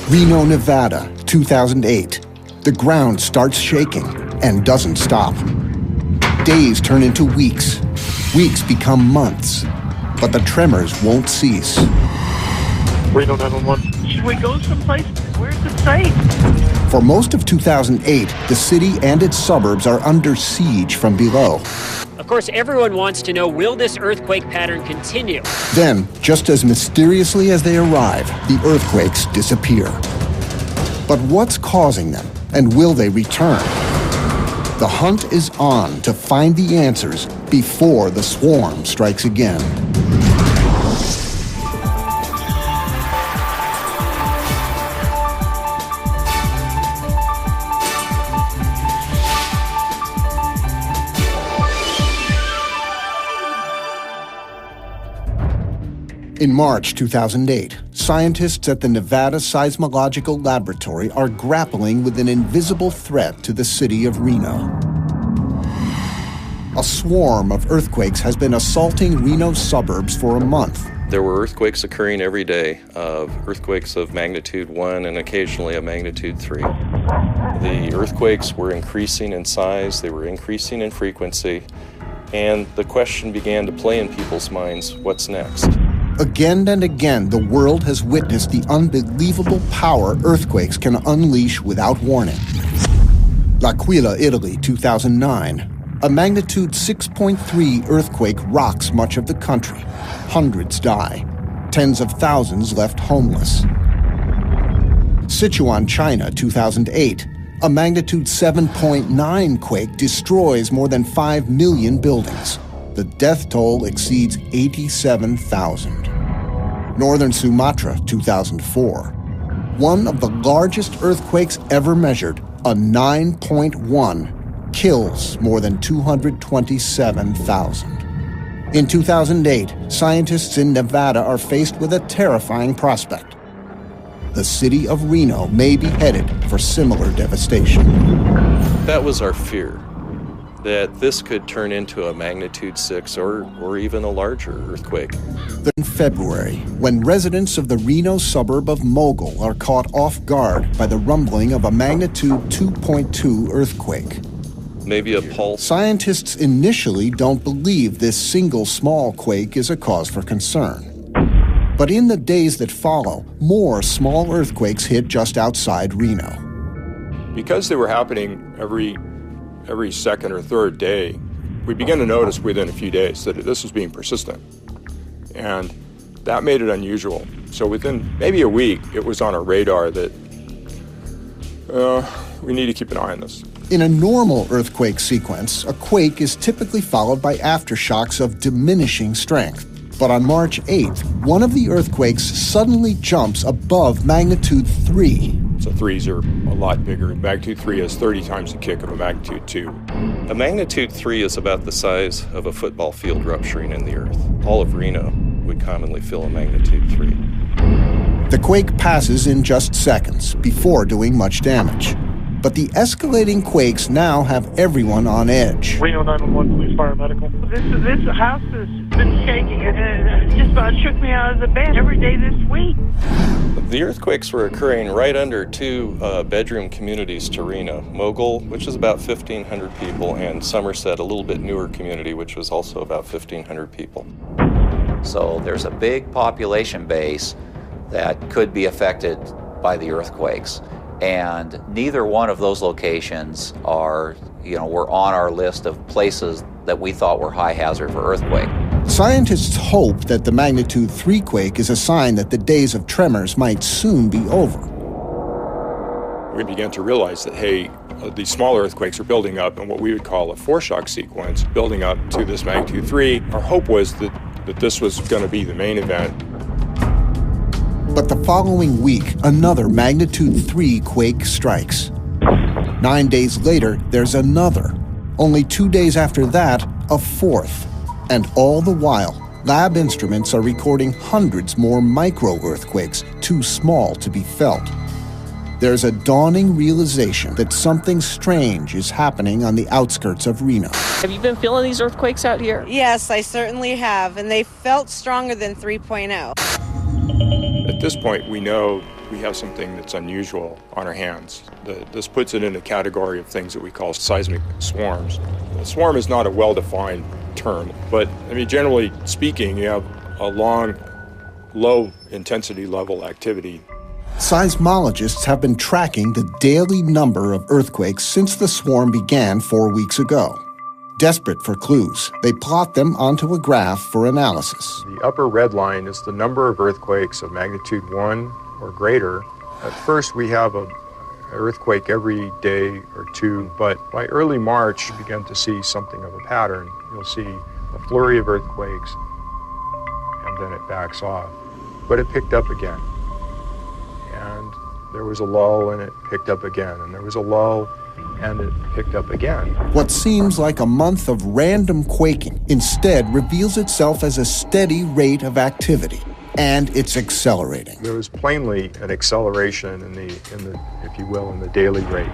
Reno, Nevada, 2008. The ground starts shaking and doesn't stop. Days turn into weeks. Weeks become months. But the tremors won't cease. Reno 911. Should we go someplace? Where's the safe? For most of 2008, the city and its suburbs are under siege from below. Of course, everyone wants to know, will this earthquake pattern continue? Then, just as mysteriously as they arrive, the earthquakes disappear. But what's causing them, and will they return? The hunt is on to find the answers before the swarm strikes again. In March 2008, scientists at the Nevada Seismological Laboratory are grappling with an invisible threat to the city of Reno. A swarm of earthquakes has been assaulting Reno's suburbs for a month. There were earthquakes occurring every day, earthquakes of magnitude 1 and occasionally a magnitude 3. The earthquakes were increasing in size, they were increasing in frequency, and the question began to play in people's minds, what's next? Again and again, the world has witnessed the unbelievable power earthquakes can unleash without warning. L'Aquila, Italy, 2009. A magnitude 6.3 earthquake rocks much of the country. Hundreds die. Tens of thousands left homeless. Sichuan, China, 2008. A magnitude 7.9 quake destroys more than 5 million buildings. The death toll exceeds 87,000. Northern Sumatra, 2004. One of the largest earthquakes ever measured, a 9.1, kills more than 227,000. In 2008, scientists in Nevada are faced with a terrifying prospect. The city of Reno may be headed for similar devastation. That was our fear, that this could turn into a magnitude 6 or even a larger earthquake. In February, when residents of the Reno suburb of Mogul are caught off guard by the rumbling of a magnitude 2.2 earthquake. Maybe a pulse. Scientists initially don't believe this single small quake is a cause for concern. But in the days that follow, more small earthquakes hit just outside Reno. Because they were happening every second or third day, we began to notice within a few days that this was being persistent. And that made it unusual. So within maybe a week, it was on our radar that we need to keep an eye on this. In a normal earthquake sequence, a quake is typically followed by aftershocks of diminishing strength. But on March 8th, one of the earthquakes suddenly jumps above magnitude 3. So 3s are a lot bigger. Magnitude 3 has 30 times the kick of a magnitude 2. A magnitude 3 is about the size of a football field rupturing in the earth. All of Reno would commonly feel a magnitude 3. The quake passes in just seconds before doing much damage. But the escalating quakes now have everyone on edge. Reno 911, police, fire, medical. This house has been shaking. It just about shook me out of the bed every day this week. The earthquakes were occurring right under two bedroom communities to Reno. Mogul, which is about 1,500 people, and Somerset, a little bit newer community, which was also about 1,500 people. So there's a big population base that could be affected by the earthquakes. And neither one of those locations were on our list of places that we thought were high hazard for earthquake. Scientists hope that the magnitude 3 quake is a sign that the days of tremors might soon be over. We began to realize that, hey, these smaller earthquakes are building up in what we would call a foreshock sequence, building up to this magnitude 3. Our hope was that this was going to be the main event. But the following week, another magnitude 3 quake strikes. 9 days later, there's another. Only 2 days after that, a fourth. And all the while, lab instruments are recording hundreds more micro-earthquakes, too small to be felt. There's a dawning realization that something strange is happening on the outskirts of Reno. Have you been feeling these earthquakes out here? Yes, I certainly have, and they felt stronger than 3.0. At At this point, we know we have something that's unusual on our hands. This puts it in a category of things that we call seismic swarms. A swarm is not a well-defined term, but generally speaking, you have a long, low intensity level activity. Seismologists have been tracking the daily number of earthquakes since the swarm began 4 weeks ago. Desperate for clues, they plot them onto a graph for analysis. The upper red line is the number of earthquakes of magnitude 1 or greater. At first, we have an earthquake every day or two, but by early March, you begin to see something of a pattern. You'll see a flurry of earthquakes, and then it backs off. But it picked up again. And there was a lull, and it picked up again. And there was a lull, and it picked up again. What seems like a month of random quaking instead reveals itself as a steady rate of activity, and it's accelerating. There was plainly an acceleration in the, if you will, in the daily rate.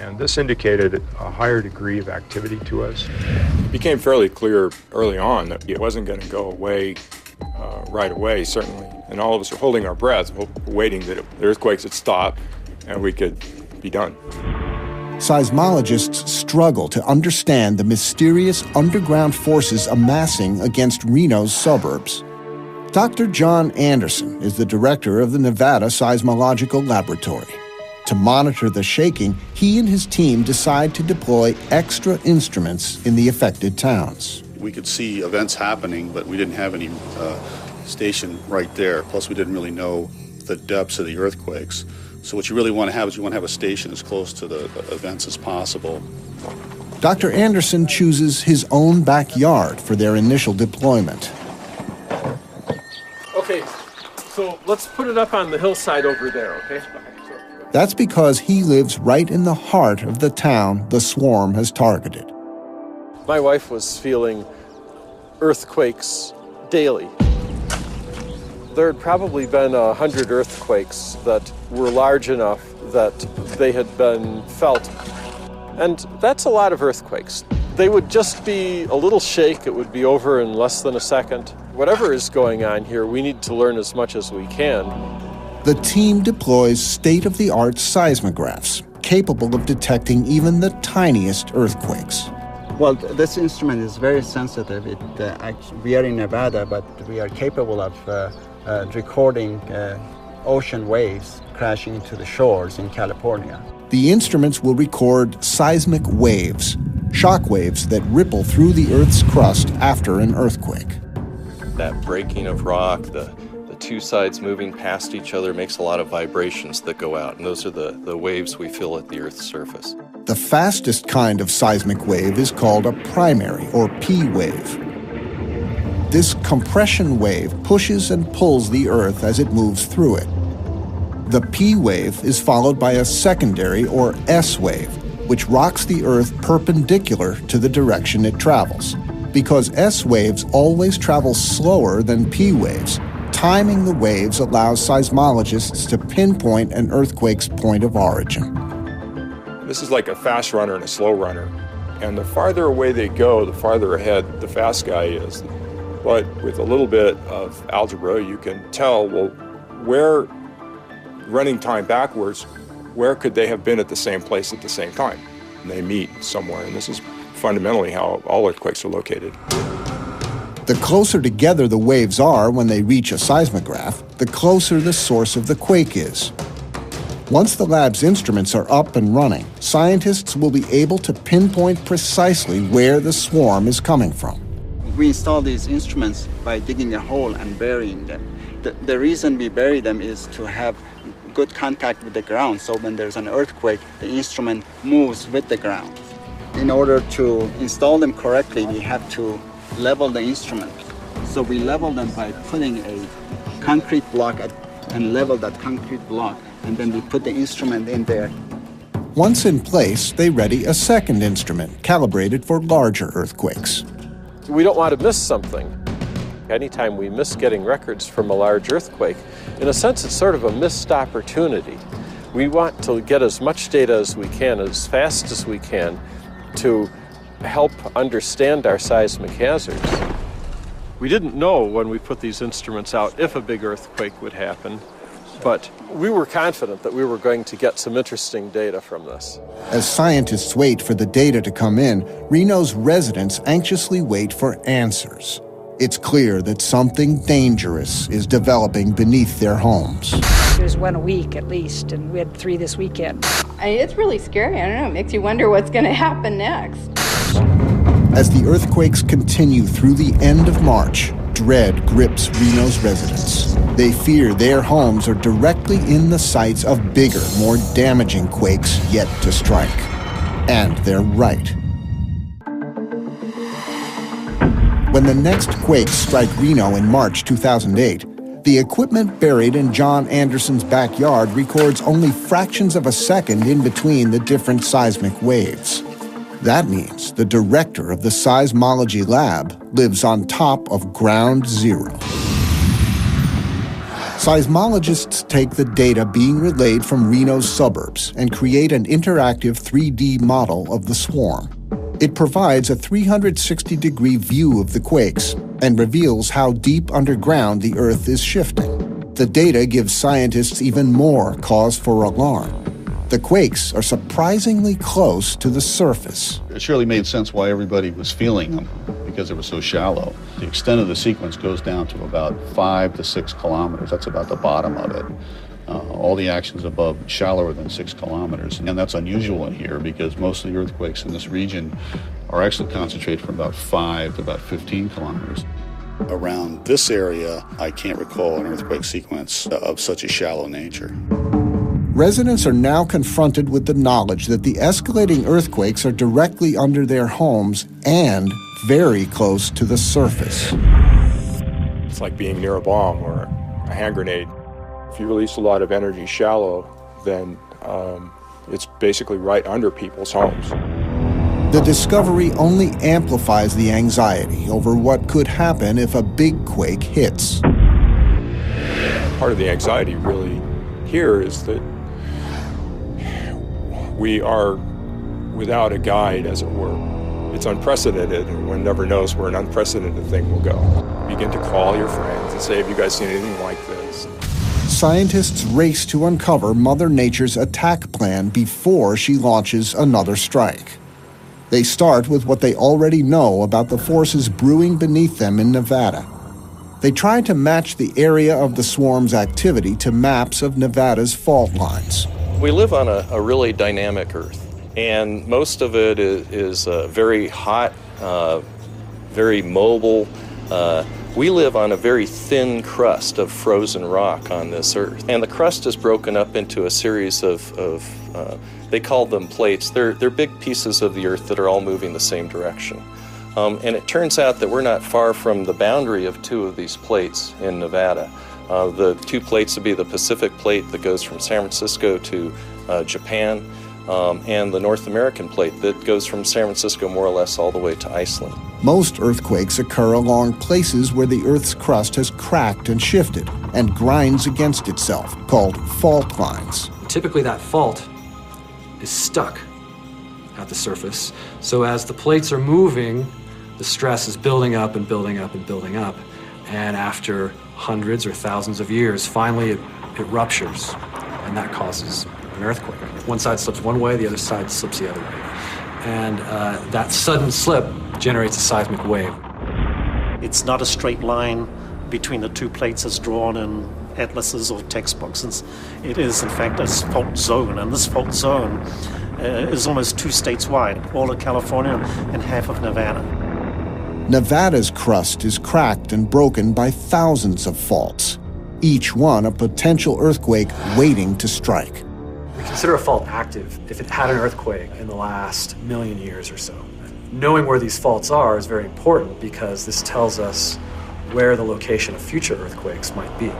And this indicated a higher degree of activity to us. It became fairly clear early on that it wasn't going to go away right away, certainly. And all of us were holding our breath, waiting that the earthquakes would stop and we could be done. Seismologists struggle to understand the mysterious underground forces amassing against Reno's suburbs. Dr. John Anderson is the director of the Nevada Seismological Laboratory. To monitor the shaking, he and his team decide to deploy extra instruments in the affected towns. We could see events happening, but we didn't have any station right there. Plus, we didn't really know the depths of the earthquakes. So what you really want to have is you want to have a station as close to the events as possible. Dr. Anderson chooses his own backyard for their initial deployment. Okay, so let's put it up on the hillside over there, okay? That's because he lives right in the heart of the town the swarm has targeted. My wife was feeling earthquakes daily. There had probably been 100 earthquakes that were large enough that they had been felt. And that's a lot of earthquakes. They would just be a little shake, it would be over in less than a second. Whatever is going on here, we need to learn as much as we can. The team deploys state-of-the-art seismographs, capable of detecting even the tiniest earthquakes. Well, this instrument is very sensitive. We are in Nevada, but we are capable of recording ocean waves crashing into the shores in California. The instruments will record seismic waves, shock waves that ripple through the Earth's crust after an earthquake. That breaking of rock, the two sides moving past each other makes a lot of vibrations that go out, and those are the waves we feel at the Earth's surface. The fastest kind of seismic wave is called a primary, or P wave. This compression wave pushes and pulls the Earth as it moves through it. The P wave is followed by a secondary, or S wave, which rocks the Earth perpendicular to the direction it travels. Because S waves always travel slower than P waves, timing the waves allows seismologists to pinpoint an earthquake's point of origin. This is like a fast runner and a slow runner. And the farther away they go, the farther ahead the fast guy is. But with a little bit of algebra, you can tell, well, where, running time backwards, where could they have been at the same place at the same time? And they meet somewhere, and this is fundamentally how all earthquakes are located. The closer together the waves are when they reach a seismograph, the closer the source of the quake is. Once the lab's instruments are up and running, scientists will be able to pinpoint precisely where the swarm is coming from. We install these instruments by digging a hole and burying them. The reason we bury them is to have good contact with the ground, so when there's an earthquake, the instrument moves with the ground. In order to install them correctly, we have to level the instrument. So we level them by putting a concrete block and level that concrete block, and then we put the instrument in there. Once in place, they ready a second instrument calibrated for larger earthquakes. We don't want to miss something. Anytime we miss getting records from a large earthquake, in a sense it's sort of a missed opportunity. We want to get as much data as we can, as fast as we can, to help understand our seismic hazards. We didn't know when we put these instruments out if a big earthquake would happen. but we were confident that we were going to get some interesting data from this. As scientists wait for the data to come in, Reno's residents anxiously wait for answers. It's clear that something dangerous is developing beneath their homes. There's one a week at least, and we had 3 this weekend. It's really scary. I don't know. It makes you wonder what's going to happen next. As the earthquakes continue through the end of March, dread grips Reno's residents. They fear their homes are directly in the sites of bigger, more damaging quakes yet to strike. And they're right. When the next quakes strike Reno in March 2008, the equipment buried in John Anderson's backyard records only fractions of a second in between the different seismic waves. That means the director of the seismology lab lives on top of ground zero. Seismologists take the data being relayed from Reno's suburbs and create an interactive 3D model of the swarm. It provides a 360-degree view of the quakes and reveals how deep underground the Earth is shifting. The data gives scientists even more cause for alarm. The quakes are surprisingly close to the surface. It surely made sense why everybody was feeling them, because it was so shallow. The extent of the sequence goes down to about 5 to 6 kilometers. That's about the bottom of it. All the actions above shallower than 6 kilometers. And that's unusual in here because most of the earthquakes in this region are actually concentrated from about 5 to about 15 kilometers. Around this area, I can't recall an earthquake sequence of such a shallow nature. Residents are now confronted with the knowledge that the escalating earthquakes are directly under their homes and very close to the surface. It's like being near a bomb or a hand grenade. If you release a lot of energy shallow, then it's basically right under people's homes. The discovery only amplifies the anxiety over what could happen if a big quake hits. Part of the anxiety really here is that we are without a guide, as it were. It's unprecedented, and one never knows where an unprecedented thing will go. Begin to call your friends and say, have you guys seen anything like this? Scientists race to uncover Mother Nature's attack plan before she launches another strike. They start with what they already know about the forces brewing beneath them in Nevada. They try to match the area of the swarm's activity to maps of Nevada's fault lines. We live on a really dynamic Earth, and most of it is very hot, very mobile. We live on a very thin crust of frozen rock on this Earth, and the crust is broken up into a series of they call them plates. They're big pieces of the Earth that are all moving the same direction. And it turns out that we're not far from the boundary of 2 of these plates in Nevada. The 2 plates would be the Pacific plate that goes from San Francisco to Japan, and the North American plate that goes from San Francisco more or less all the way to Iceland. Most earthquakes occur along places where the Earth's crust has cracked and shifted and grinds against itself, called fault lines. Typically that fault is stuck at the surface, so as the plates are moving, the stress is building up and building up and building up, and after hundreds or thousands of years, finally it ruptures, and that causes an earthquake. One side slips one way, the other side slips the other way. And that sudden slip generates a seismic wave. It's not a straight line between the 2 plates as drawn in atlases or textbooks. It is, in fact, a fault zone, and this fault zone is almost 2 states wide, all of California and half of Nevada. Nevada's crust is cracked and broken by thousands of faults, each one a potential earthquake waiting to strike. We consider a fault active if it had an earthquake in the last 1,000,000 years or so. Knowing where these faults are is very important because this tells us where the location of future earthquakes might be.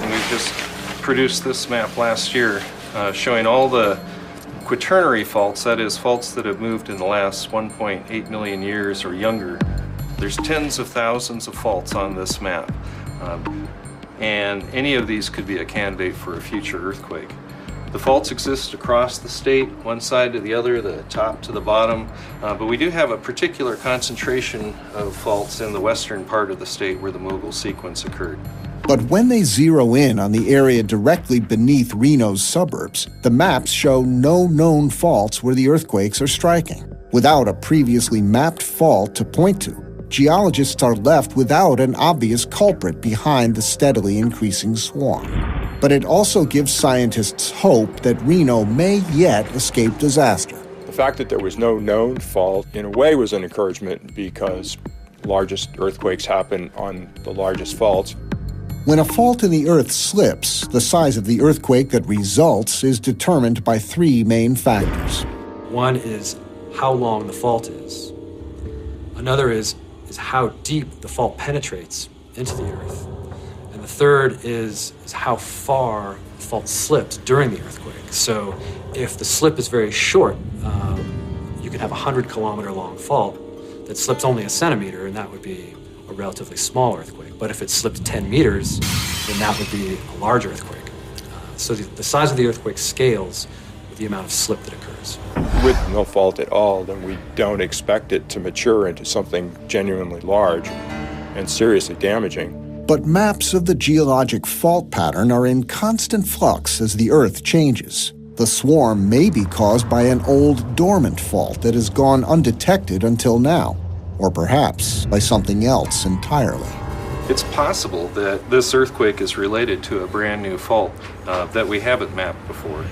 And we just produced this map last year showing all the quaternary faults, that is, faults that have moved in the last 1.8 million years or younger. There's tens of thousands of faults on this map, and any of these could be a candidate for a future earthquake. The faults exist across the state, one side to the other, the top to the bottom, but we do have a particular concentration of faults in the western part of the state where the Mogul sequence occurred. But when they zero in on the area directly beneath Reno's suburbs, the maps show no known faults where the earthquakes are striking. Without a previously mapped fault to point to, geologists are left without an obvious culprit behind the steadily increasing swarm. But it also gives scientists hope that Reno may yet escape disaster. The fact that there was no known fault, in a way, was an encouragement because largest earthquakes happen on the largest faults. When a fault in the Earth slips, the size of the earthquake that results is determined by three main factors. One is how long the fault is. Another is how deep the fault penetrates into the Earth. And the third is how far the fault slips during the earthquake. So if the slip is very short, you can have a 100-kilometer long fault that slips only a centimeter, and that would be a relatively small earthquake. But if it slipped 10 meters, then that would be a large earthquake. So the size of the earthquake scales with the amount of slip that occurs. With no fault at all, then we don't expect it to mature into something genuinely large and seriously damaging. But maps of the geologic fault pattern are in constant flux as the Earth changes. The swarm may be caused by an old dormant fault that has gone undetected until now, or perhaps by something else entirely. It's possible that this earthquake is related to a brand new fault that we haven't mapped before.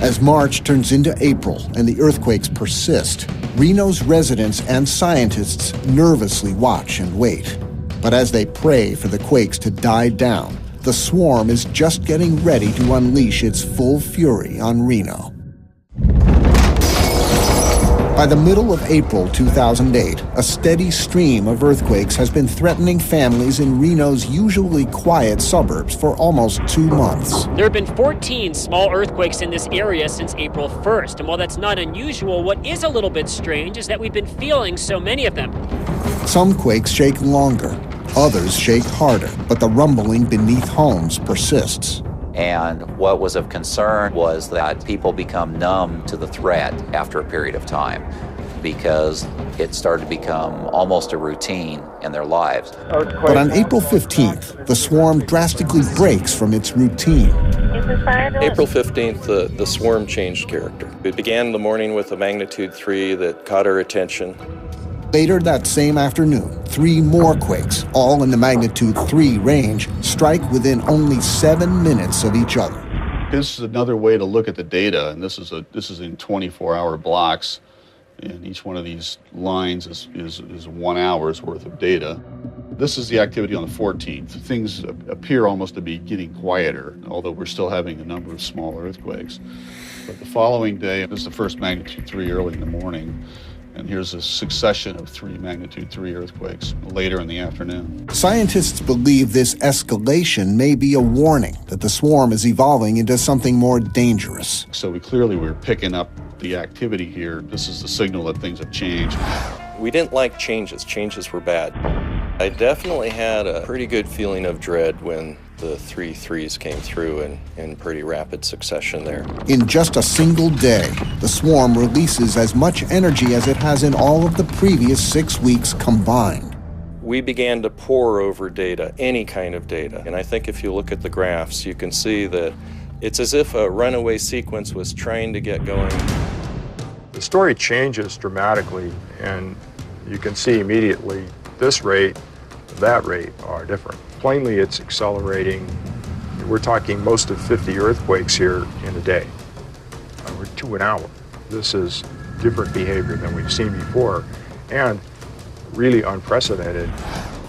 As March turns into April and the earthquakes persist, Reno's residents and scientists nervously watch and wait. But as they pray for the quakes to die down, the swarm is just getting ready to unleash its full fury on Reno. By the middle of April 2008, a steady stream of earthquakes has been threatening families in Reno's usually quiet suburbs for almost 2 months. There have been 14 small earthquakes in this area since April 1st, and while that's not unusual, what is a little bit strange is that we've been feeling so many of them. Some quakes shake longer, others shake harder, but the rumbling beneath homes persists. And what was of concern was that people become numb to the threat after a period of time because it started to become almost a routine in their lives. But on April 15th, the swarm drastically breaks from its routine. April 15th, the swarm changed character. It began the morning with a magnitude 3 that caught our attention. Later that same afternoon, 3 more quakes, all in the magnitude 3 range, strike within only 7 minutes of each other. This is another way to look at the data, and this is in 24-hour blocks, and each one of these lines is 1 hour's worth of data. This is the activity on the 14th. Things appear almost to be getting quieter, although we're still having a number of small earthquakes. But the following day, this is the first magnitude 3 early in the morning, and here's a succession of 3 magnitude 3 earthquakes later in the afternoon. Scientists believe this escalation may be a warning that the swarm is evolving into something more dangerous. So we're picking up the activity here. This is the signal that things have changed. We didn't like changes. Changes were bad. I definitely had a pretty good feeling of dread when the 3 threes came through in pretty rapid succession there. In just a single day, the swarm releases as much energy as it has in all of the previous 6 weeks combined. We began to pore over data, any kind of data. And I think if you look at the graphs, you can see that it's as if a runaway sequence was trying to get going. The story changes dramatically, and you can see immediately this rate, that rate are different. Plainly, it's accelerating. We're talking most of 50 earthquakes here in a day. We're 2 an hour. This is different behavior than we've seen before, and really unprecedented.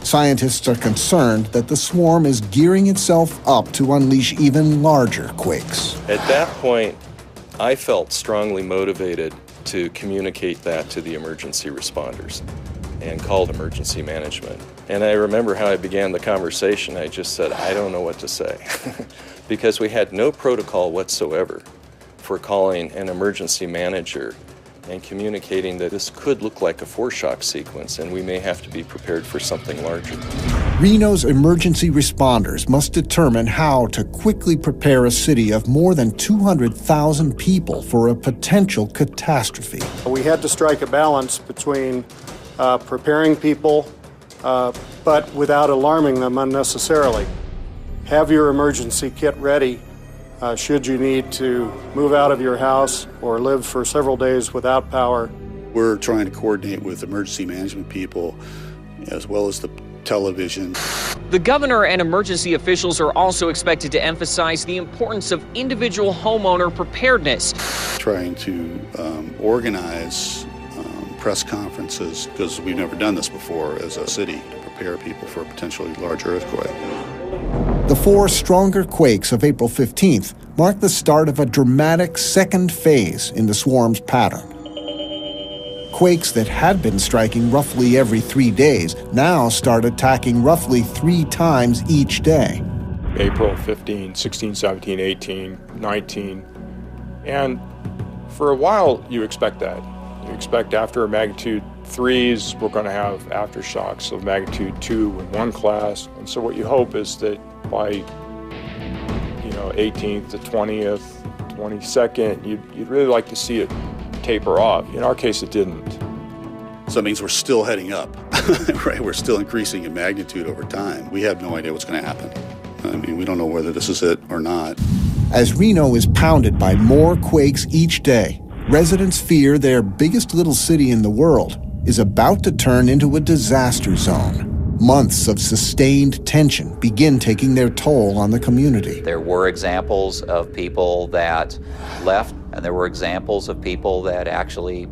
Scientists are concerned that the swarm is gearing itself up to unleash even larger quakes. At that point, I felt strongly motivated to communicate that to the emergency responders and called emergency management. And I remember how I began the conversation. I just said, I don't know what to say, because we had no protocol whatsoever for calling an emergency manager and communicating that this could look like a foreshock sequence and we may have to be prepared for something larger. Reno's emergency responders must determine how to quickly prepare a city of more than 200,000 people for a potential catastrophe. We had to strike a balance between preparing people, but without alarming them unnecessarily. Have your emergency kit ready should you need to move out of your house or live for several days without power. We're trying to coordinate with emergency management people as well as the television. The governor and emergency officials are also expected to emphasize the importance of individual homeowner preparedness. Trying to organize press conferences, because we've never done this before as a city, to prepare people for a potentially large earthquake. The 4 stronger quakes of April 15th marked the start of a dramatic second phase in the swarm's pattern. Quakes that had been striking roughly every 3 days now start attacking roughly 3 times each day. April 15, 16, 17, 18, 19. And for a while, you expect that. You expect after magnitude 3s, we're going to have aftershocks of magnitude 2 in one class. And so what you hope is that by 18th to 20th, 22nd, you'd really like to see it taper off. In our case, it didn't. So that means we're still heading up, right? We're still increasing in magnitude over time. We have no idea what's going to happen. I mean, we don't know whether this is it or not. As Reno is pounded by more quakes each day, residents fear their biggest little city in the world is about to turn into a disaster zone. Months of sustained tension begin taking their toll on the community. There were examples of people that left, and there were examples of people that actually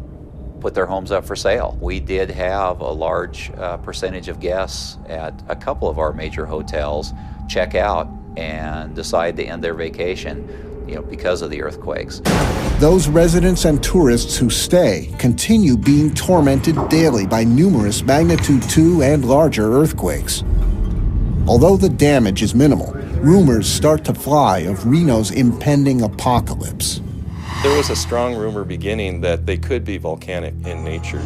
put their homes up for sale. We did have a large percentage of guests at a couple of our major hotels check out and decide to end their vacation, because of the earthquakes. Those residents and tourists who stay continue being tormented daily by numerous magnitude 2 and larger earthquakes. Although the damage is minimal, rumors start to fly of Reno's impending apocalypse. There was a strong rumor beginning that they could be volcanic in nature.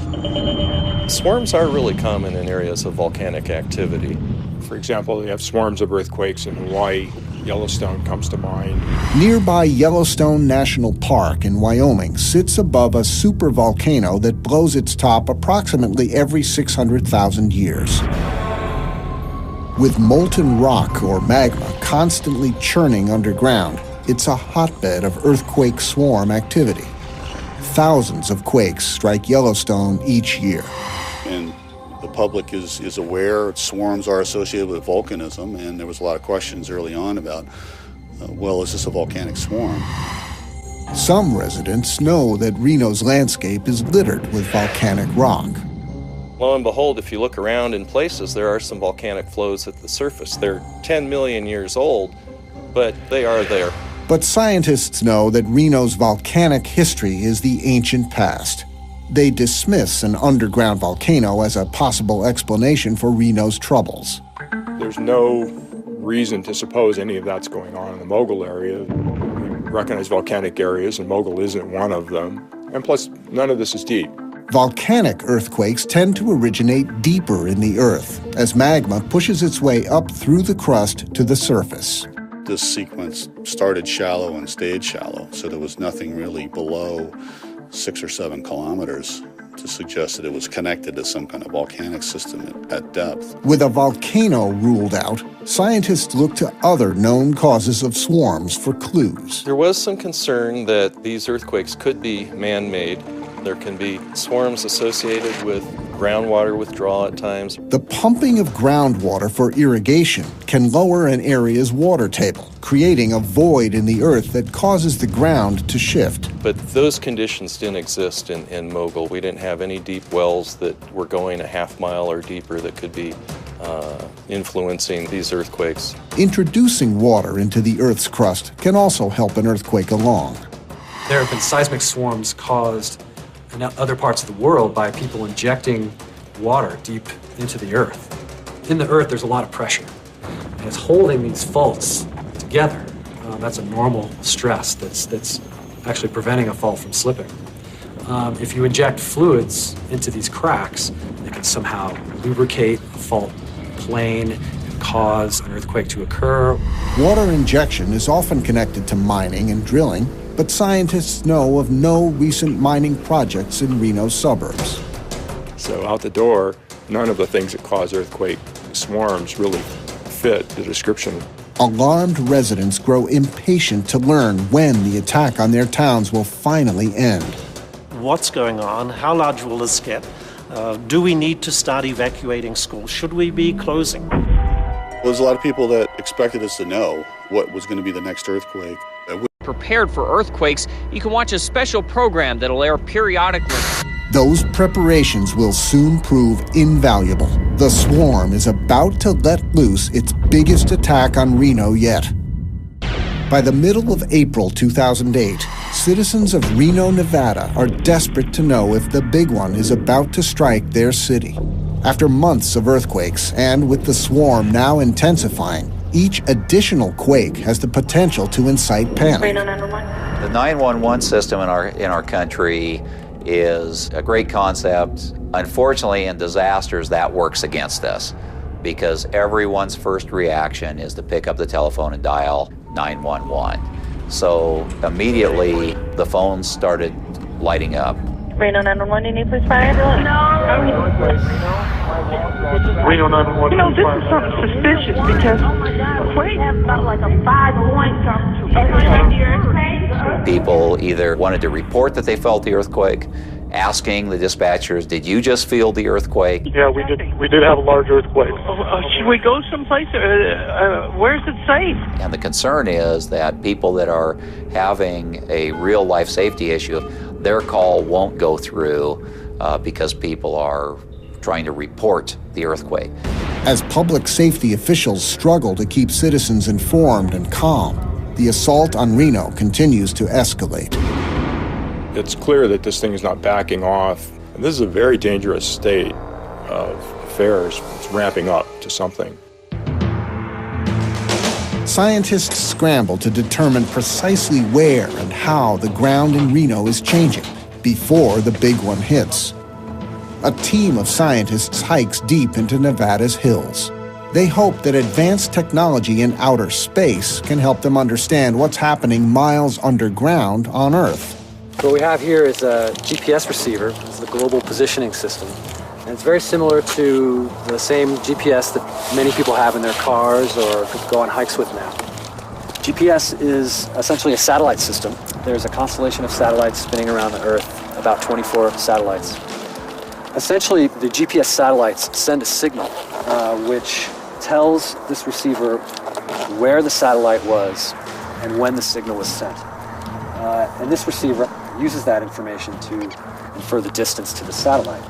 Swarms are really common in areas of volcanic activity. For example, you have swarms of earthquakes in Hawaii. Yellowstone comes to mind. Nearby Yellowstone National Park in Wyoming sits above a supervolcano that blows its top approximately every 600,000 years. With molten rock or magma constantly churning underground, it's a hotbed of earthquake swarm activity. Thousands of quakes strike Yellowstone each year. And the public is aware swarms are associated with volcanism, and there was a lot of questions early on about, is this a volcanic swarm? Some residents know that Reno's landscape is littered with volcanic rock. Lo and behold, if you look around in places, there are some volcanic flows at the surface. They're 10 million years old, but they are there. But scientists know that Reno's volcanic history is the ancient past. They dismiss an underground volcano as a possible explanation for Reno's troubles. There's no reason to suppose any of that's going on in the Mogul area. We recognize volcanic areas, and Mogul isn't one of them. And plus, none of this is deep. Volcanic earthquakes tend to originate deeper in the earth as magma pushes its way up through the crust to the surface. This sequence started shallow and stayed shallow, so there was nothing really below 6 or 7 kilometers to suggest that it was connected to some kind of volcanic system at depth. With a volcano ruled out, scientists look to other known causes of swarms for clues. There was some concern that these earthquakes could be man-made. There can be swarms associated with groundwater withdrawal at times. The pumping of groundwater for irrigation can lower an area's water table, creating a void in the earth that causes the ground to shift. But those conditions didn't exist in Mogul. We didn't have any deep wells that were going a half mile or deeper that could be influencing these earthquakes. Introducing water into the Earth's crust can also help an earthquake along. There have been seismic swarms caused in other parts of the world by people injecting water deep into the earth. In the earth, there's a lot of pressure, and it's holding these faults together. That's a normal stress that's actually preventing a fault from slipping. If you inject fluids into these cracks, they can somehow lubricate a fault plane and cause an earthquake to occur. Water injection is often connected to mining and drilling, but scientists know of no recent mining projects in Reno's suburbs. So out the door, none of the things that cause earthquake swarms really fit the description. Alarmed residents grow impatient to learn when the attack on their towns will finally end. What's going on? How large will this get? Do we need to start evacuating schools? Should we be closing? There's a lot of people that expected us to know what was going to be the next earthquake. Prepared for earthquakes, you can watch a special program that'll air periodically. Those preparations will soon prove invaluable. The swarm is about to let loose its biggest attack on Reno yet. By the middle of April 2008, citizens of Reno, Nevada are desperate to know if the big one is about to strike their city. After months of earthquakes, and with the swarm now intensifying, each additional quake has the potential to incite panic. The 911 system in our country is a great concept. Unfortunately, in disasters, that works against us because everyone's first reaction is to pick up the telephone and dial 911. So immediately, the phones started lighting up. Reno 911, you need please fire ambulance? Reno 911. You know, this is something suspicious because quake has about like a 5-point something. People either wanted to report that they felt the earthquake, asking the dispatchers, did you just feel the earthquake? Yeah, we did have a large earthquake. Should we go someplace? Where's it safe? And the concern is that people that are having a real life safety issue, their call won't go through because people are trying to report the earthquake. As public safety officials struggle to keep citizens informed and calm, the assault on Reno continues to escalate. It's clear that this thing is not backing off. And this is a very dangerous state of affairs. It's ramping up to something. Scientists scramble to determine precisely where and how the ground in Reno is changing before the big one hits. A team of scientists hikes deep into Nevada's hills. They hope that advanced technology in outer space can help them understand what's happening miles underground on Earth. What we have here is a GPS receiver. It's the Global Positioning System. And it's very similar to the same GPS that many people have in their cars or could go on hikes with now. GPS is essentially a satellite system. There's a constellation of satellites spinning around the Earth, about 24 satellites. Essentially, the GPS satellites send a signal which tells this receiver where the satellite was and when the signal was sent. And this receiver uses that information to infer the distance to the satellite.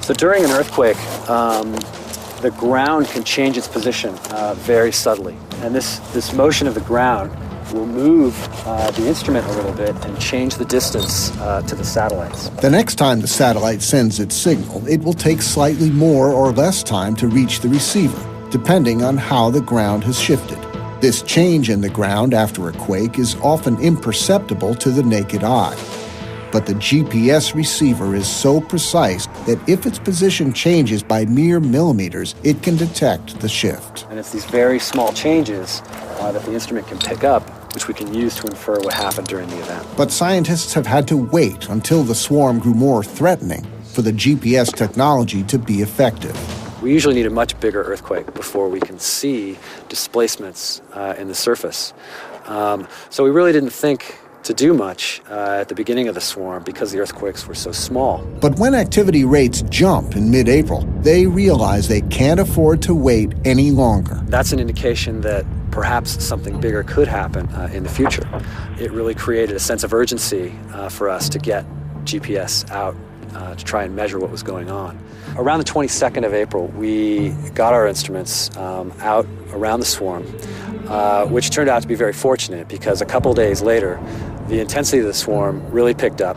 So during an earthquake, the ground can change its position very subtly. And this motion of the ground will move the instrument a little bit and change the distance to the satellites. The next time the satellite sends its signal, it will take slightly more or less time to reach the receiver, depending on how the ground has shifted. This change in the ground after a quake is often imperceptible to the naked eye. But the GPS receiver is so precise that if its position changes by mere millimeters, it can detect the shift. And it's these very small changes that the instrument can pick up, which we can use to infer what happened during the event. But scientists have had to wait until the swarm grew more threatening for the GPS technology to be effective. We usually need a much bigger earthquake before we can see displacements in the surface. So we really didn't think to do much at the beginning of the swarm because the earthquakes were so small. But when activity rates jump in mid-April, they realize they can't afford to wait any longer. That's an indication that perhaps something bigger could happen in the future. It really created a sense of urgency for us to get GPS out to try and measure what was going on. Around the 22nd of April, we got our instruments out around the swarm, which turned out to be very fortunate because a couple days later, the intensity of the swarm really picked up.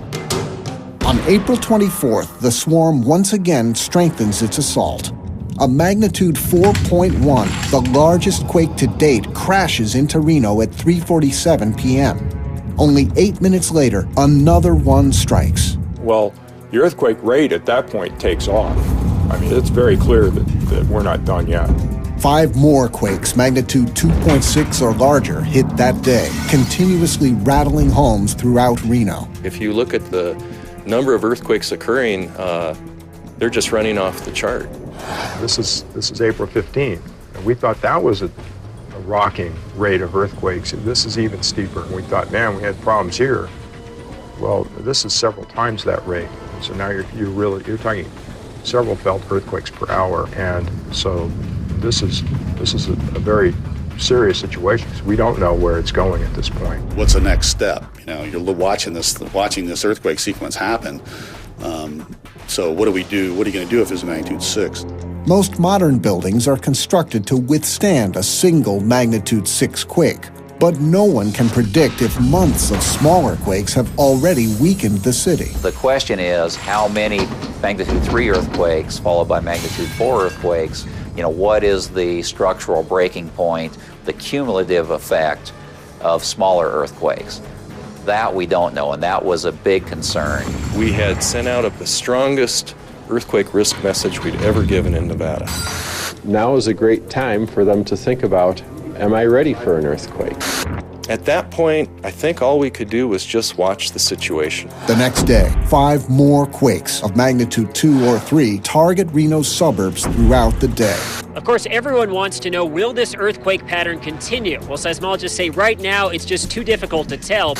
On April 24th, the swarm once again strengthens its assault. A magnitude 4.1, the largest quake to date, crashes into Reno at 3:47 p.m. Only 8 minutes later, another one strikes. Well, the earthquake rate at that point takes off. I mean, it's very clear that we're not done yet. 5 more quakes, magnitude 2.6 or larger, hit that day, continuously rattling homes throughout Reno. If you look at the number of earthquakes occurring, they're just running off the chart. This is April 15th, and we thought that was a rocking rate of earthquakes. This is even steeper. And we thought, man, we had problems here. Well, this is several times that rate. So now you're talking several felt earthquakes per hour, and so this is a very serious situation because we don't know where it's going at this point. What's the next step? You know, you're watching this earthquake sequence happen. So what do we do? What are you going to do if there's a magnitude 6? Most modern buildings are constructed to withstand a single magnitude 6 quake, but no one can predict if months of smaller quakes have already weakened the city. The question is how many magnitude 3 earthquakes followed by magnitude 4 earthquakes, what is the structural breaking point, the cumulative effect of smaller earthquakes? That we don't know, and that was a big concern. We had sent out the strongest earthquake risk message we'd ever given in Nevada. Now is a great time for them to think about, am I ready for an earthquake? At that point, I think all we could do was just watch the situation. The next day, 5 more quakes of magnitude 2 or 3 target Reno's suburbs throughout the day. Of course, everyone wants to know, will this earthquake pattern continue? Well, seismologists say right now it's just too difficult to tell.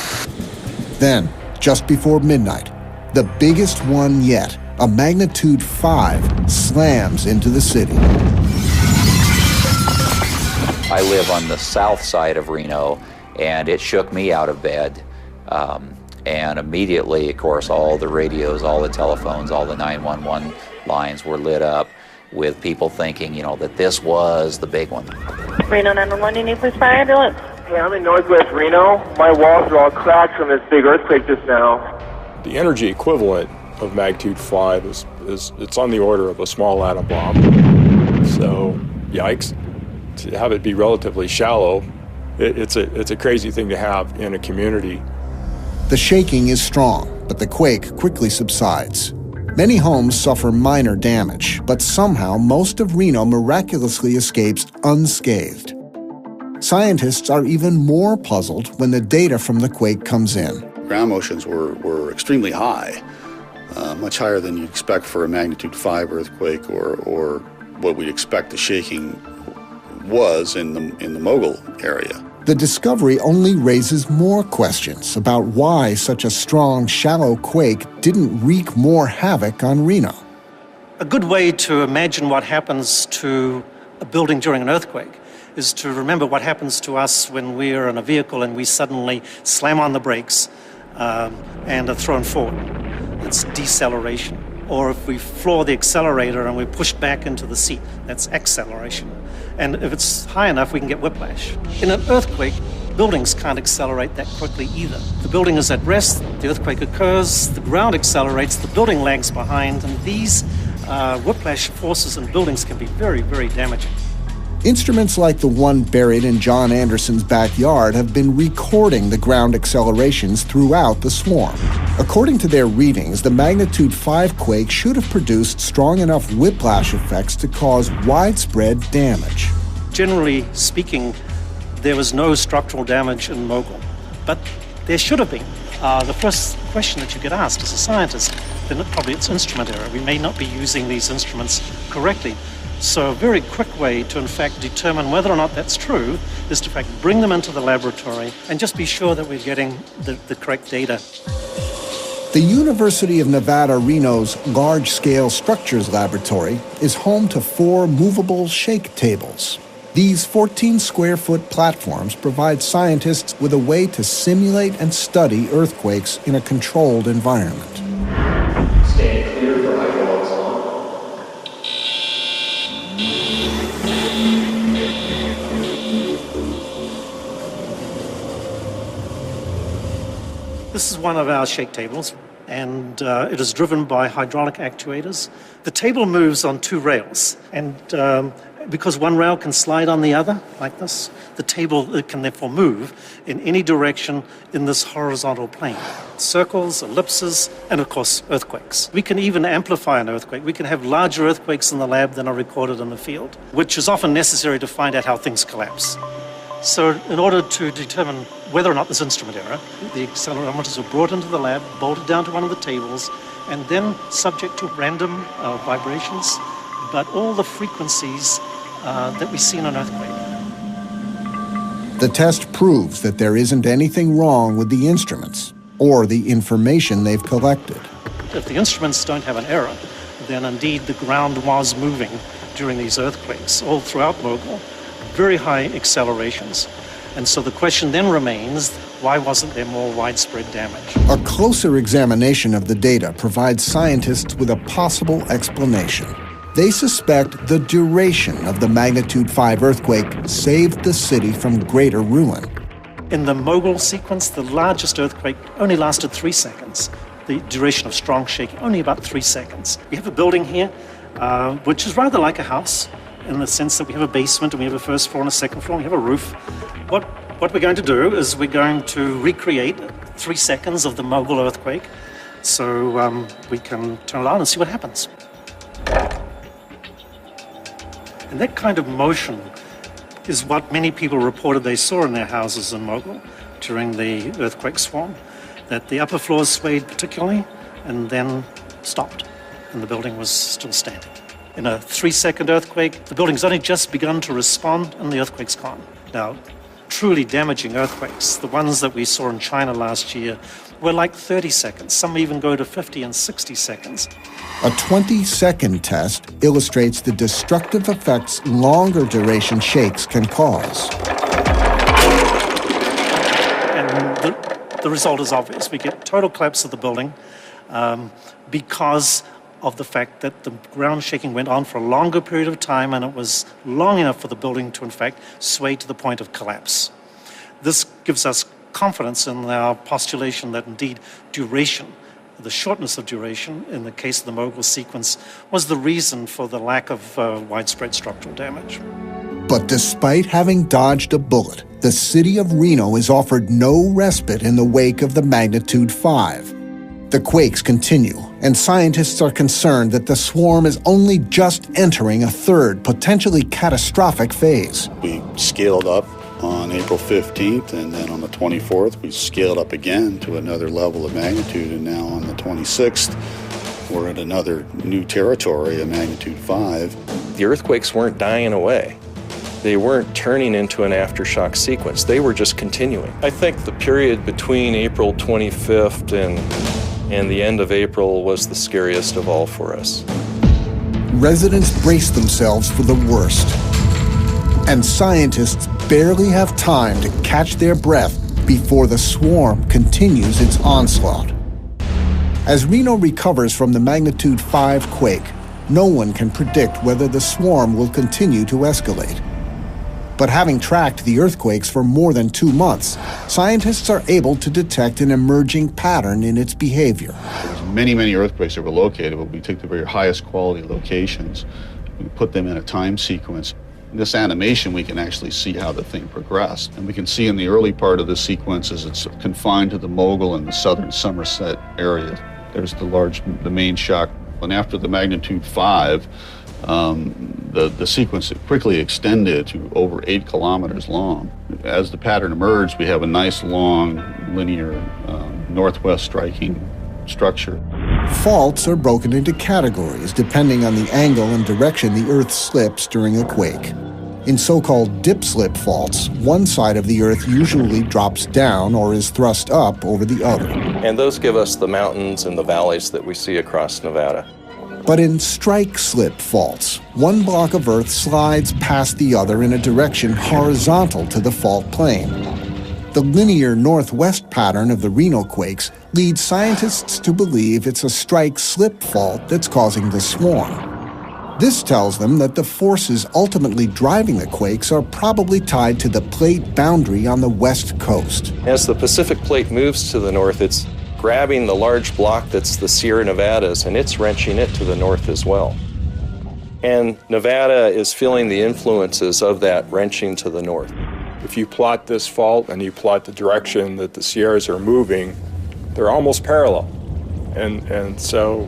Then, just before midnight, the biggest one yet, a magnitude 5, slams into the city. I live on the south side of Reno, and it shook me out of bed. And immediately, of course, all the radios, all the telephones, all the 911 lines were lit up with people thinking, that this was the big one. Reno 911, you need police fire ambulance? Hey, I'm in Northwest Reno. My walls are all cracked from this big earthquake just now. The energy equivalent of magnitude 5 is it's on the order of a small atom bomb. So, yikes. To have it be relatively shallow, it's a crazy thing to have in a community. The shaking is strong, but the quake quickly subsides. Many homes suffer minor damage, but somehow most of Reno miraculously escapes unscathed. Scientists are even more puzzled when the data from the quake comes in. Ground motions were extremely high, much higher than you'd expect for a magnitude 5 earthquake or what we'd expect the shaking was in the Mogul area. The discovery only raises more questions about why such a strong, shallow quake didn't wreak more havoc on Reno. A good way to imagine what happens to a building during an earthquake is to remember what happens to us when we're in a vehicle and we suddenly slam on the brakes and are thrown forward. It's deceleration. Or if we floor the accelerator and we're pushed back into the seat, that's acceleration. And if it's high enough, we can get whiplash. In an earthquake, buildings can't accelerate that quickly either. The building is at rest, the earthquake occurs, the ground accelerates, the building lags behind, and these whiplash forces in buildings can be very, very damaging. Instruments like the one buried in John Anderson's backyard have been recording the ground accelerations throughout the swarm. According to their readings, the magnitude 5 quake should have produced strong enough whiplash effects to cause widespread damage. Generally speaking, there was no structural damage in Mogul, but there should have been. The first question that you get asked as a scientist, then probably it's instrument error. We may not be using these instruments correctly. So a very quick way to, in fact, determine whether or not that's true is to, in fact, bring them into the laboratory and just be sure that we're getting the correct data. The University of Nevada, Reno's Large-Scale Structures Laboratory is home to 4 movable shake tables. These 14-square-foot platforms provide scientists with a way to simulate and study earthquakes in a controlled environment. Stand clear for hydraulics on. This is one of our shake tables, and it is driven by hydraulic actuators. The table moves on 2 rails, and because one rail can slide on the other, like this, the table can therefore move in any direction in this horizontal plane. Circles, ellipses, and of course, earthquakes. We can even amplify an earthquake. We can have larger earthquakes in the lab than are recorded in the field, which is often necessary to find out how things collapse. So in order to determine whether or not there's instrument error, the accelerometers are brought into the lab, bolted down to one of the tables, and then subject to random vibrations, but all the frequencies that we see in an earthquake. The test proves that there isn't anything wrong with the instruments or the information they've collected. If the instruments don't have an error, then indeed the ground was moving during these earthquakes all throughout Mogul, very high accelerations. And so the question then remains, why wasn't there more widespread damage? A closer examination of the data provides scientists with a possible explanation. They suspect the duration of the magnitude 5 earthquake saved the city from greater ruin. In the Mogul sequence, the largest earthquake only lasted 3 seconds. The duration of strong shaking, only about 3 seconds. We have a building here, which is rather like a house, in the sense that we have a basement and we have a first floor and a second floor, and we have a roof. What we're going to do is we're going to recreate 3 seconds of the Mogul earthquake, so we can turn it on and see what happens. And that kind of motion is what many people reported they saw in their houses in Mogul during the earthquake swarm, that the upper floors swayed particularly and then stopped, and the building was still standing. In a 3-second earthquake, the building's only just begun to respond and the earthquake's gone. Now, truly damaging earthquakes, the ones that we saw in China last year, were like 30 seconds. Some even go to 50 and 60 seconds. A 20-second test illustrates the destructive effects longer duration shakes can cause. And the result is obvious. We get total collapse of the building because of the fact that the ground shaking went on for a longer period of time, and it was long enough for the building to, in fact, sway to the point of collapse. This gives us confidence in our postulation that indeed duration, the shortness of duration in the case of the Mogul sequence, was the reason for the lack of widespread structural damage. But despite having dodged a bullet, the city of Reno is offered no respite in the wake of the magnitude 5. The quakes continue, and scientists are concerned that the swarm is only just entering a third, potentially catastrophic phase. We scaled up on April 15th, and then on the 24th, we scaled up again to another level of magnitude, and now on the 26th, we're at another new territory, a magnitude 5. The earthquakes weren't dying away. They weren't turning into an aftershock sequence. They were just continuing. I think the period between April 25th and the end of April was the scariest of all for us. Residents brace themselves for the worst, and scientists barely have time to catch their breath before the swarm continues its onslaught. As Reno recovers from the magnitude 5 quake, no one can predict whether the swarm will continue to escalate. But having tracked the earthquakes for more than 2 months, scientists are able to detect an emerging pattern in its behavior. There's many earthquakes that were located, but we took the very highest quality locations. We put them in a time sequence. In this animation, we can actually see how the thing progressed. And we can see in the early part of the sequence as it's confined to the Mogul and the southern Somerset area. There's the main shock. And after the magnitude 5, the sequence quickly extended to over 8 kilometers long. As the pattern emerged, we have a nice long linear northwest striking structure. Faults are broken into categories depending on the angle and direction the Earth slips during a quake. In so-called dip-slip faults, one side of the Earth usually drops down or is thrust up over the other. And those give us the mountains and the valleys that we see across Nevada. But in strike-slip faults, one block of Earth slides past the other in a direction horizontal to the fault plane. The linear northwest pattern of the Reno quakes leads scientists to believe it's a strike-slip fault that's causing the swarm. This tells them that the forces ultimately driving the quakes are probably tied to the plate boundary on the west coast. As the Pacific plate moves to the north, it's grabbing the large block that's the Sierra Nevadas, and it's wrenching it to the north as well. And Nevada is feeling the influences of that wrenching to the north. If you plot this fault and you plot the direction that the Sierras are moving, they're almost parallel. And so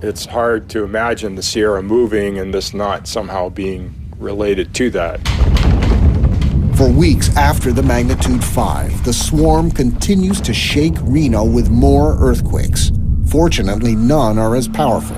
it's hard to imagine the Sierra moving and this not somehow being related to that. For weeks after the magnitude 5, the swarm continues to shake Reno with more earthquakes. Fortunately, none are as powerful.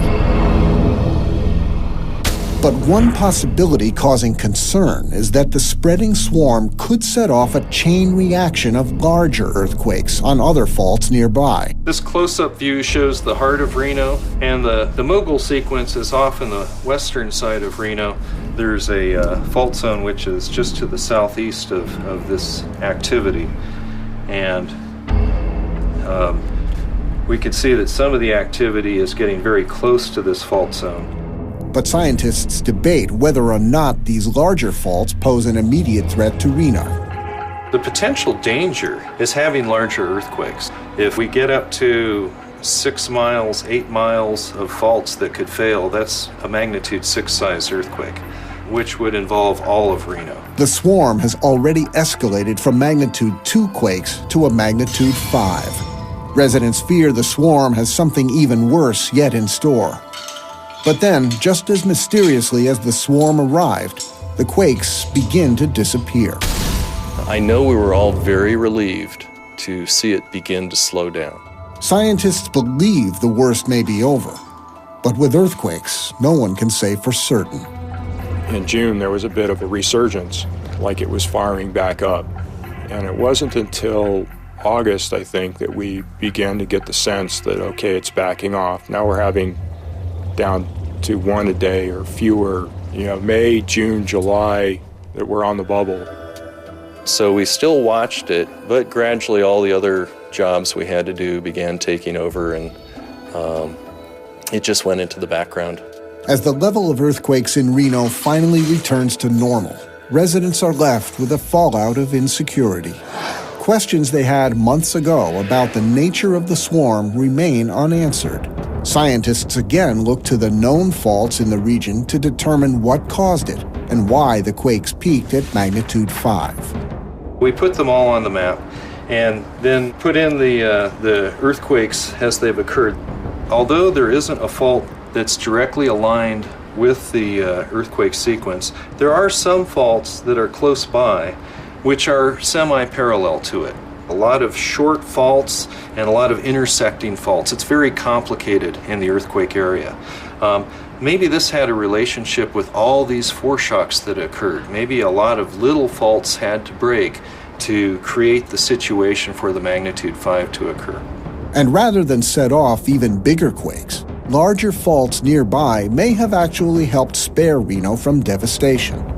But one possibility causing concern is that the spreading swarm could set off a chain reaction of larger earthquakes on other faults nearby. This close-up view shows the heart of Reno, and the mogul sequence is off in the western side of Reno. There's a fault zone which is just to the southeast of this activity. And we can see that some of the activity is getting very close to this fault zone. But scientists debate whether or not these larger faults pose an immediate threat to Reno. The potential danger is having larger earthquakes. If we get up to 6 miles, 8 miles of faults that could fail, that's a magnitude 6 size earthquake, which would involve all of Reno. The swarm has already escalated from magnitude 2 quakes to a magnitude 5. Residents fear the swarm has something even worse yet in store. But then, just as mysteriously as the swarm arrived, the quakes begin to disappear. I know we were all very relieved to see it begin to slow down. Scientists believe the worst may be over, but with earthquakes, no one can say for certain. In June, there was a bit of a resurgence, like it was firing back up. And it wasn't until August, I think, that we began to get the sense that, okay, it's backing off. Now we're having down to 1 a day or fewer, May, June, July, that we're on the bubble. So we still watched it, but gradually all the other jobs we had to do began taking over, and it just went into the background. As the level of earthquakes in Reno finally returns to normal, residents are left with a fallout of insecurity. Questions they had months ago about the nature of the swarm remain unanswered. Scientists again look to the known faults in the region to determine what caused it and why the quakes peaked at magnitude 5. We put them all on the map and then put in the earthquakes as they've occurred. Although there isn't a fault that's directly aligned with the earthquake sequence, there are some faults that are close by which are semi-parallel to it. A lot of short faults and a lot of intersecting faults. It's very complicated in the earthquake area. Maybe this had a relationship with all these foreshocks that occurred. Maybe a lot of little faults had to break to create the situation for the magnitude 5 to occur. And rather than set off even bigger quakes, larger faults nearby may have actually helped spare Reno from devastation.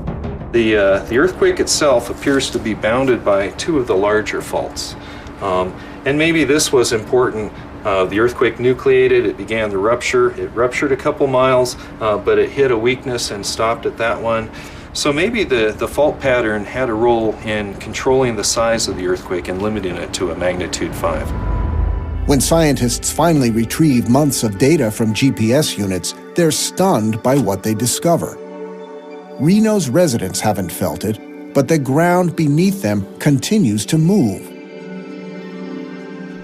The earthquake itself appears to be bounded by 2 of the larger faults. And maybe this was important. The earthquake nucleated, it began the rupture. It ruptured a couple miles, but it hit a weakness and stopped at that one. So maybe the fault pattern had a role in controlling the size of the earthquake and limiting it to a magnitude 5. When scientists finally retrieve months of data from GPS units, they're stunned by what they discover. Reno's residents haven't felt it, but the ground beneath them continues to move.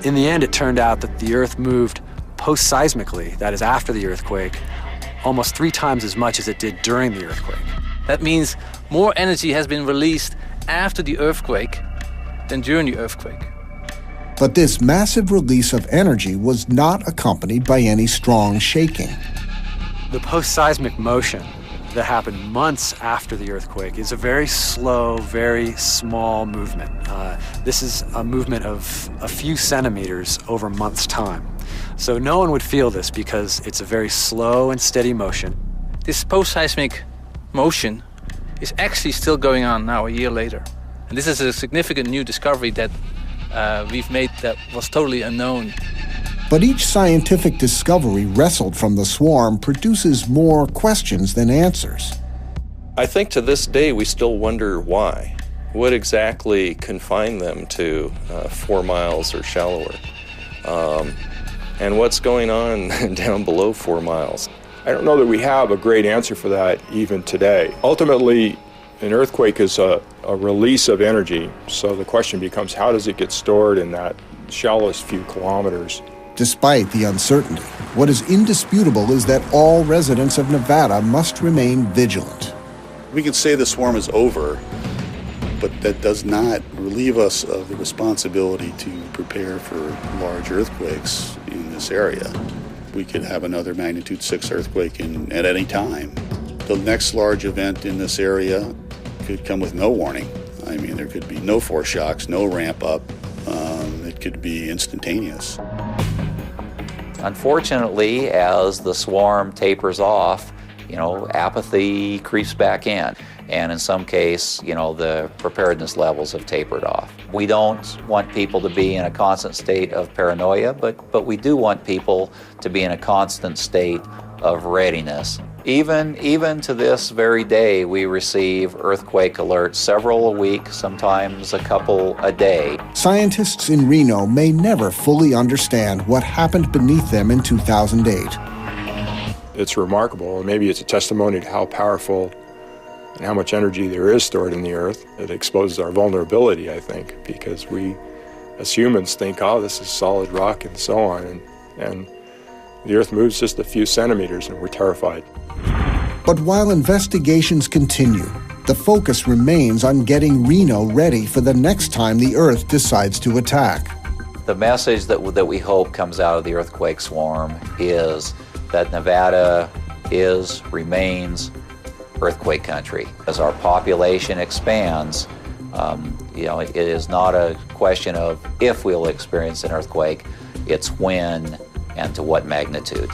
In the end, it turned out that the Earth moved post-seismically, that is after the earthquake, almost 3 times as much as it did during the earthquake. That means more energy has been released after the earthquake than during the earthquake. But this massive release of energy was not accompanied by any strong shaking. The post-seismic motion that happened months after the earthquake is a very slow, very small movement. This is a movement of a few centimeters over months' time. So no one would feel this because it's a very slow and steady motion. This post-seismic motion is actually still going on now a year later. And this is a significant new discovery that we've made that was totally unknown. But each scientific discovery wrestled from the swarm produces more questions than answers. I think to this day we still wonder why. What exactly confined them to 4 miles or shallower? And what's going on down below 4 miles? I don't know that we have a great answer for that even today. Ultimately, an earthquake is a release of energy, so the question becomes, how does it get stored in that shallowest few kilometers? Despite the uncertainty, what is indisputable is that all residents of Nevada must remain vigilant. We can say the swarm is over, but that does not relieve us of the responsibility to prepare for large earthquakes in this area. We could have another magnitude 6 earthquake at any time. The next large event in this area could come with no warning. I mean, there could be no foreshocks, no ramp up. It could be instantaneous. Unfortunately, as the swarm tapers off, apathy creeps back in. And in some case, the preparedness levels have tapered off. We don't want people to be in a constant state of paranoia, but we do want people to be in a constant state of readiness. Even to this very day, we receive earthquake alerts several a week, sometimes a couple a day. Scientists in Reno may never fully understand what happened beneath them in 2008. It's remarkable, and maybe it's a testimony to how powerful and how much energy there is stored in the earth. It exposes our vulnerability, I think, because we, as humans, think, oh, this is solid rock and so on, and the earth moves just a few centimeters and we're terrified. But while investigations continue, the focus remains on getting Reno ready for the next time the earth decides to attack. The message that we hope comes out of the earthquake swarm is that Nevada remains earthquake country. As our population expands, it is not a question of if we'll experience an earthquake, it's when and to what magnitude.